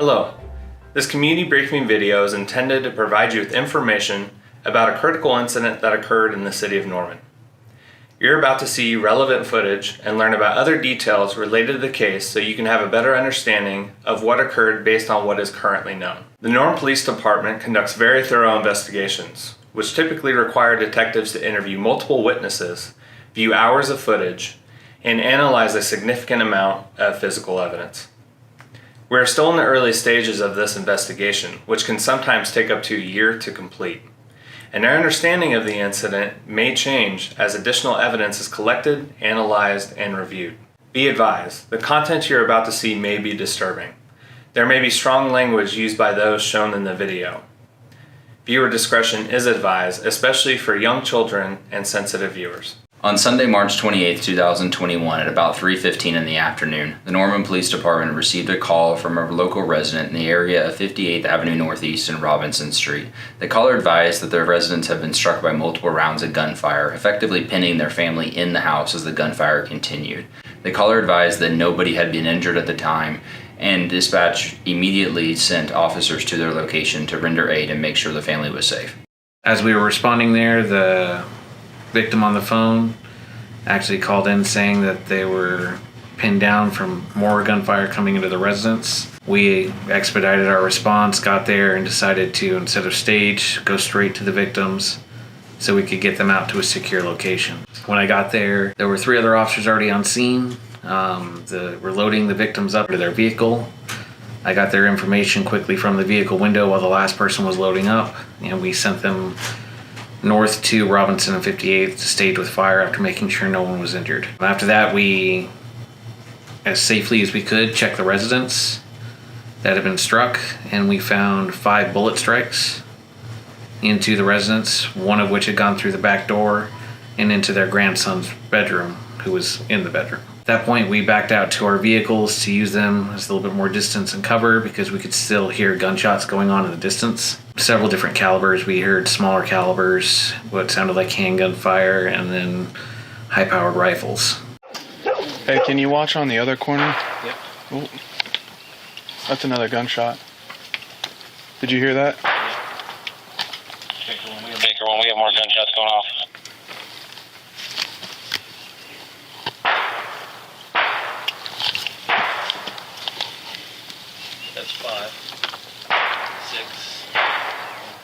Hello. This community briefing video is intended to provide you with information about a critical incident that occurred in the city of Norman. You're about to see relevant footage and learn about other details related to the case so you can have a better understanding of what occurred based on what is currently known. The Norman Police Department conducts very thorough investigations, which typically require detectives to interview multiple witnesses, view hours of footage, and analyze a significant amount of physical evidence. We are still in the early stages of this investigation, which can sometimes take up to a year to complete. And our understanding of the incident may change as additional evidence is collected, analyzed, and reviewed. Be advised, the content you're about to see may be disturbing. There may be strong language used by those shown in the video. Viewer discretion is advised, especially for young children and sensitive viewers. On Sunday, March 28, 2021, at about 3:15 in the afternoon, the Norman Police Department received a call from a local resident in the area of 58th Avenue Northeast and Robinson Street. The caller advised that their residents had been struck by multiple rounds of gunfire, effectively pinning their family in the house as the gunfire continued. The caller advised that nobody had been injured at the time, and dispatch immediately sent officers to their location to render aid and make sure the family was safe. As we were responding there, the victim on the phone actually called in saying that they were pinned down from more gunfire coming into the residence. We expedited our response, got there, and decided to, instead of stage, go straight to the victims so we could get them out to a secure location. When I got there, there were 3 other officers already on scene. We're loading the victims up to their vehicle. I got their information quickly from the vehicle window while the last person was loading up, and we sent them north to Robinson and 58th to stage with fire after making sure no one was injured. After that, we, as safely as we could, checked the residence that had been struck, and we found 5 bullet strikes into the residence, one of which had gone through the back door and into their grandson's bedroom, who was in the bedroom. At that point, we backed out to our vehicles to use them as a little bit more distance and cover because we could still hear gunshots going on in the distance. Several different calibers. We heard smaller calibers, what sounded like handgun fire, and then high-powered rifles. Hey, can you watch on the other corner? Yep. Ooh. That's another gunshot. Did you hear that? Baker 1, we have more gunshots going off. That's 5, 6.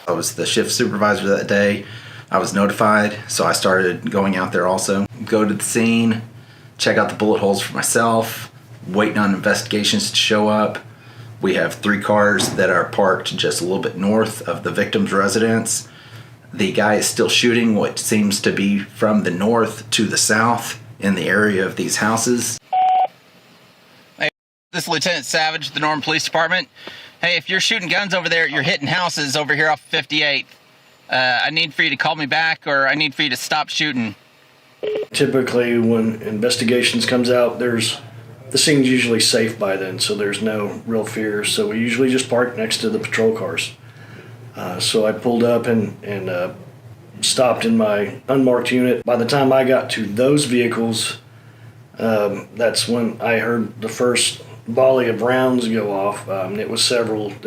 I was the shift supervisor that day. I was notified, so I started going out there also. Go to the scene, check out the bullet holes for myself, waiting on investigations to show up. We have 3 cars that are parked just a little bit north of the victim's residence. The guy is still shooting what seems to be from the north to the south in the area of these houses. This is Lieutenant Savage, the Norman Police Department. Hey, if you're shooting guns over there, you're hitting houses over here off 58th. I need for you to call me back, or I need for you to stop shooting. Typically, when investigations comes out, the scene's usually safe by then, so there's no real fear. So we usually just park next to the patrol cars. So I pulled up and stopped in my unmarked unit. By the time I got to those vehicles, that's when I heard the first volley of rounds go off. There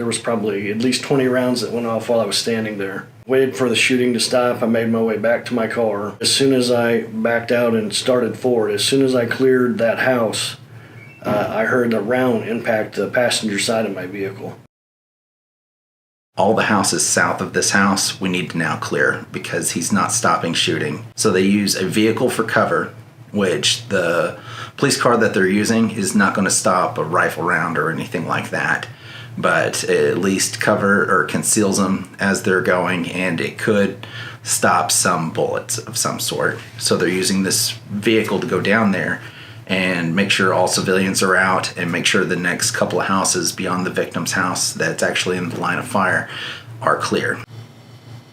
was probably at least 20 rounds that went off while I was standing there. Waited for the shooting to stop. I made my way back to my car. As soon as I backed out and started forward, as soon as I cleared that house, I heard a round impact the passenger side of my vehicle. All the houses south of this house we need to now clear because he's not stopping shooting. So they use a vehicle for cover, which the police car that they're using is not going to stop a rifle round or anything like that, but it at least cover or conceals them as they're going, and it could stop some bullets of some sort. So they're using this vehicle to go down there and make sure all civilians are out and make sure the next couple of houses beyond the victim's house that's actually in the line of fire are clear.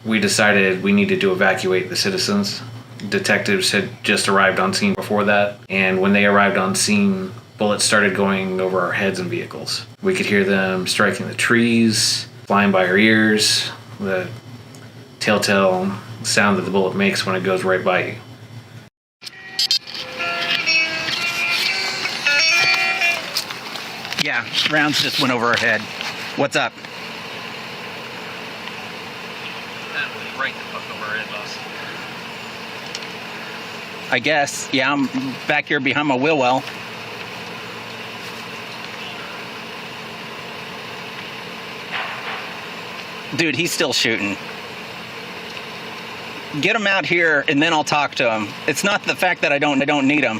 We decided we needed to evacuate the citizens. Detectives had just arrived on scene before that, and when they arrived on scene, bullets started going over our heads and vehicles. We could hear them striking the trees, flying by our ears, the telltale sound that the bullet makes when it goes right by you. Yeah, rounds just went over our head. What's up? That was right the fuck over our head, boss. I guess. Yeah, I'm back here behind my wheel well. Dude, he's still shooting. Get him out here, and then I'll talk to him. It's not the fact that I don't need him.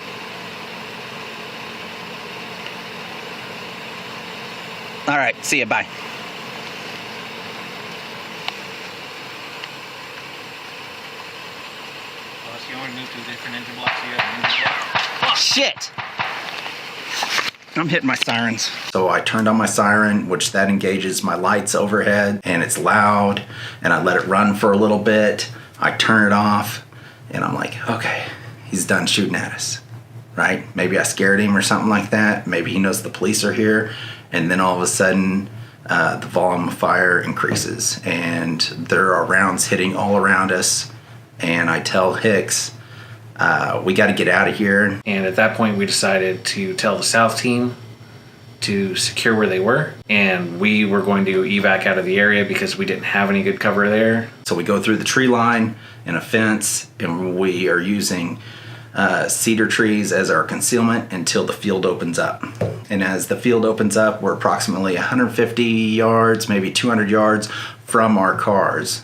All right, see ya, bye. Boss, you only moved to a different engine block, so you have an engine block. Shit! I'm hitting my sirens. So I turned on my siren, which that engages my lights overhead, and it's loud, and I let it run for a little bit. I turn it off, and I'm like, okay, he's done shooting at us, right? Maybe I scared him or something like that. Maybe he knows the police are here, and then all of a sudden, the volume of fire increases, and there are rounds hitting all around us, and I tell Hicks, we got to get out of here. And at that point, we decided to tell the South team to secure where they were, and we were going to evac out of the area because we didn't have any good cover there. So we go through the tree line and a fence, and we are using cedar trees as our concealment until the field opens up. And as the field opens up, we're approximately 150 yards, maybe 200 yards from our cars.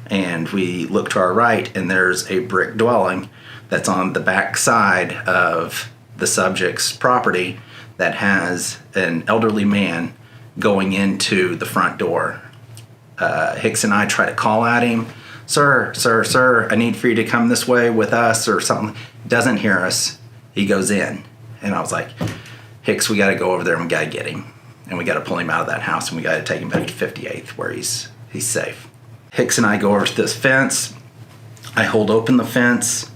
And we look to our right, and there's a brick dwelling that's on the back side of the subject's property that has an elderly man going into the front door. Hicks and I try to call at him, sir, I need for you to come this way with us or something. Doesn't hear us. He goes in. And I was like, Hicks, we got to go over there and we got to get him. And we got to pull him out of that house and we got to take him back to 58th where he's safe. Hicks and I go over to this fence. I hold open the fence.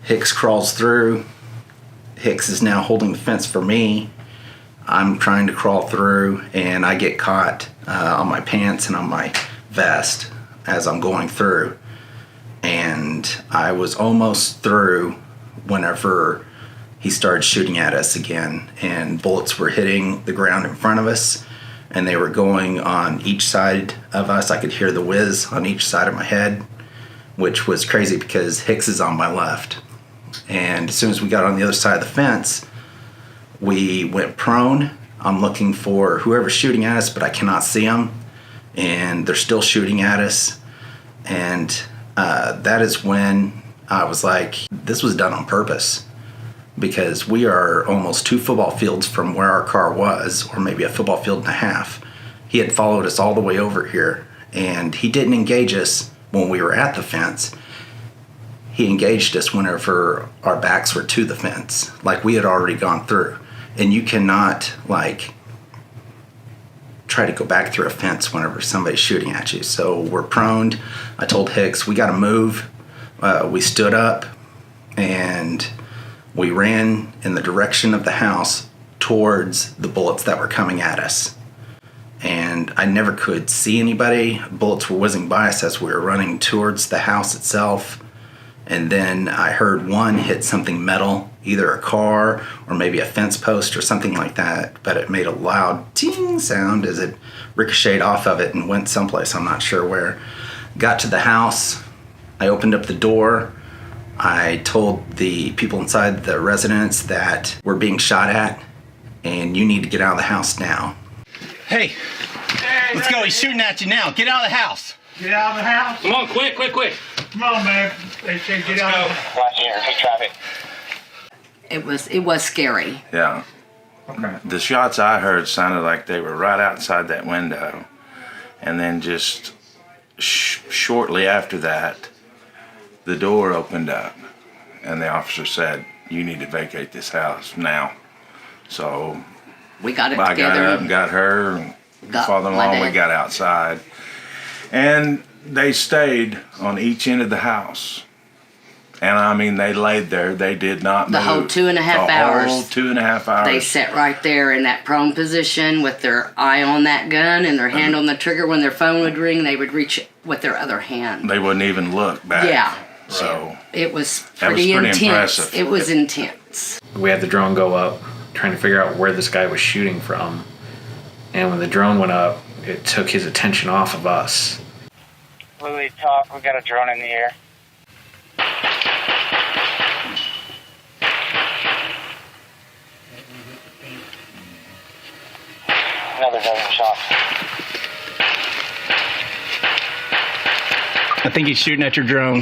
Hicks crawls through. Hicks is now holding the fence for me. I'm trying to crawl through, and I get caught on my pants and on my vest as I'm going through. And I was almost through whenever he started shooting at us again, and bullets were hitting the ground in front of us, and they were going on each side of us. I could hear the whiz on each side of my head, which was crazy because Hicks is on my left. And as soon as we got on the other side of the fence, we went prone. I'm looking for whoever's shooting at us, but I cannot see them. And they're still shooting at us. And that is when I was like, this was done on purpose. Because we are almost 2 football fields from where our car was, or maybe a football field and a half. He had followed us all the way over here. And he didn't engage us when we were at the fence. He engaged us whenever our backs were to the fence, like we had already gone through. And you cannot, like, try to go back through a fence whenever somebody's shooting at you. So we're prone. I told Hicks, we got to move. We stood up, and we ran in the direction of the house towards the bullets that were coming at us. And I never could see anybody. Bullets were whizzing by us as we were running towards the house itself. And then I heard one hit something metal, either a car or maybe a fence post or something like that. But it made a loud ting sound as it ricocheted off of it and went someplace, I'm not sure where. Got to the house. I opened up the door. I told the people inside the residence that we're being shot at and you need to get out of the house now. Hey, let's go. He's shooting at you now. Get out of the house. Get out of the house. Come on, quick. Come on, man. They say get out of the house. Right here, hey traffic. It was scary. Yeah. Okay. The shots I heard sounded like they were right outside that window. And then just shortly after that, the door opened up. And the officer said, you need to vacate this house now. So We got it I together. got up and got her and Got father-in-law. my We dad. got outside. And they stayed on each end of the house. And I mean, they laid there. They did not The move. whole 2.5 The hours. whole 2.5 hours. They sat right there in that prone position with their eye on that gun and their hand on the trigger. When their phone would ring, they would reach it with their other hand. They wouldn't even look back. Yeah. So It was That was pretty pretty intense. impressive. It was intense. We had the drone go up, trying to figure out where this guy was shooting from. And when the drone went up, it took his attention off of us. Louis, talk. We got a drone in the air. Another dozen shots. I think he's shooting at your drone.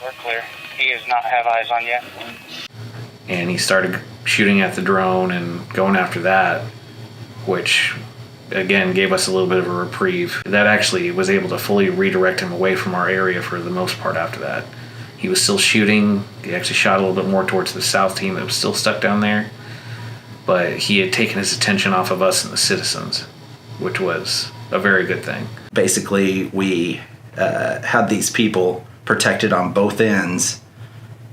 We're clear. He does not have eyes on yet. And he started shooting at the drone and going after that, which again gave us a little bit of a reprieve. That actually was able to fully redirect him away from our area for the most part after that. He was still shooting. He actually shot a little bit more towards the south team that was still stuck down there. But he had taken his attention off of us and the citizens, which was a very good thing. Basically, we had these people protected on both ends,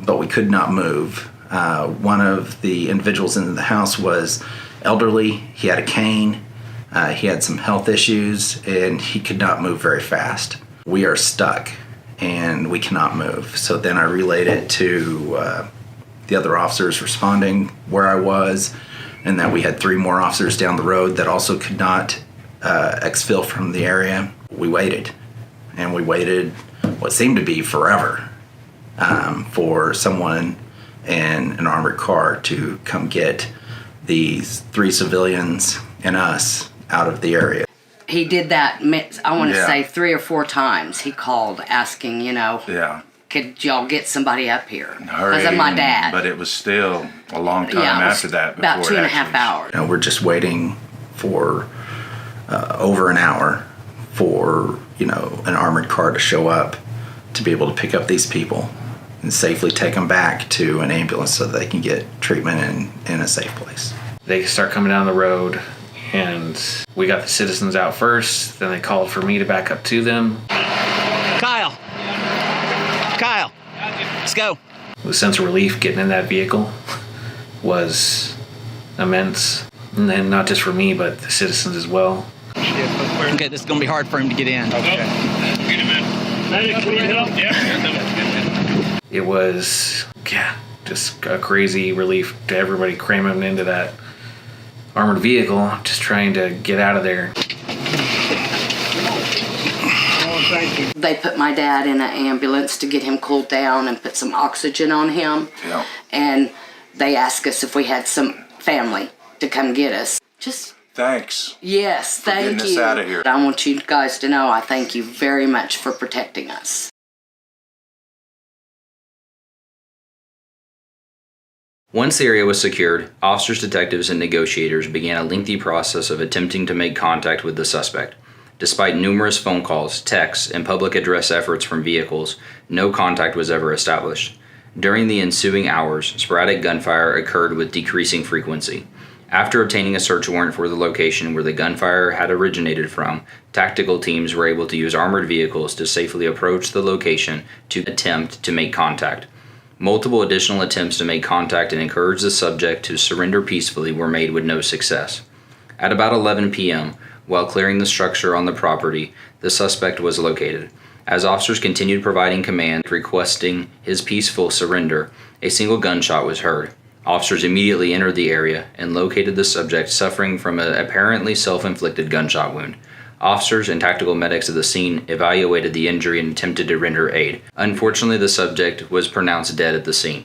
but we could not move. One of the individuals in the house was elderly. He had a cane. He had some health issues, and he could not move very fast. We are stuck, and we cannot move. So then I relayed it to the other officers responding where I was, and that we had 3 more officers down the road that also could not exfil from the area. We waited, and we waited what seemed to be forever for someone in an armored car to come get these 3 civilians and us out of the area. He did that, I want to say 3 or 4 times. He called asking, could y'all get somebody up here? Because of my dad. But it was still a long time after that. About 2.5 hours. We're just waiting for over an hour for, an armored car to show up to be able to pick up these people and safely take them back to an ambulance so that they can get treatment in a safe place. They start coming down the road, and we got the citizens out first. Then they called for me to back up to them. Kyle, let's go. The sense of relief getting in that vehicle was immense. And then not just for me, but the citizens as well. Okay, this is going to be hard for him to get in. Get him in. Medics, we help. Yeah. It was, just a crazy relief to everybody cramming into that armored vehicle, just trying to get out of there. They put my dad in an ambulance to get him cooled down and put some oxygen on him. Yeah. And they asked us if we had some family to come get us. Thanks. Yes, thank you. Getting us out of here. I want you guys to know I thank you very much for protecting us. Once the area was secured, officers, detectives, and negotiators began a lengthy process of attempting to make contact with the suspect. Despite numerous phone calls, texts, and public address efforts from vehicles, no contact was ever established. During the ensuing hours, sporadic gunfire occurred with decreasing frequency. After obtaining a search warrant for the location where the gunfire had originated from, tactical teams were able to use armored vehicles to safely approach the location to attempt to make contact. Multiple additional attempts to make contact and encourage the subject to surrender peacefully were made with no success. At about 11 p.m., while clearing the structure on the property, the suspect was located. As officers continued providing command requesting his peaceful surrender, a single gunshot was heard. Officers immediately entered the area and located the subject suffering from an apparently self-inflicted gunshot wound. Officers and tactical medics at the scene evaluated the injury and attempted to render aid. Unfortunately, the subject was pronounced dead at the scene.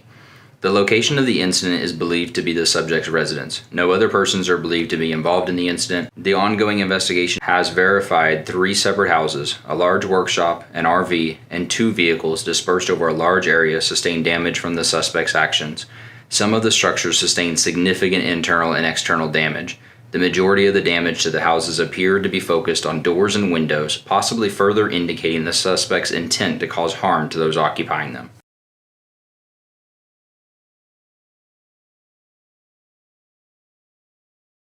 The location of the incident is believed to be the subject's residence. No other persons are believed to be involved in the incident. The ongoing investigation has verified 3 separate houses, a large workshop, an RV, and 2 vehicles dispersed over a large area sustained damage from the suspect's actions. Some of the structures sustained significant internal and external damage. The majority of the damage to the houses appeared to be focused on doors and windows, possibly further indicating the suspect's intent to cause harm to those occupying them.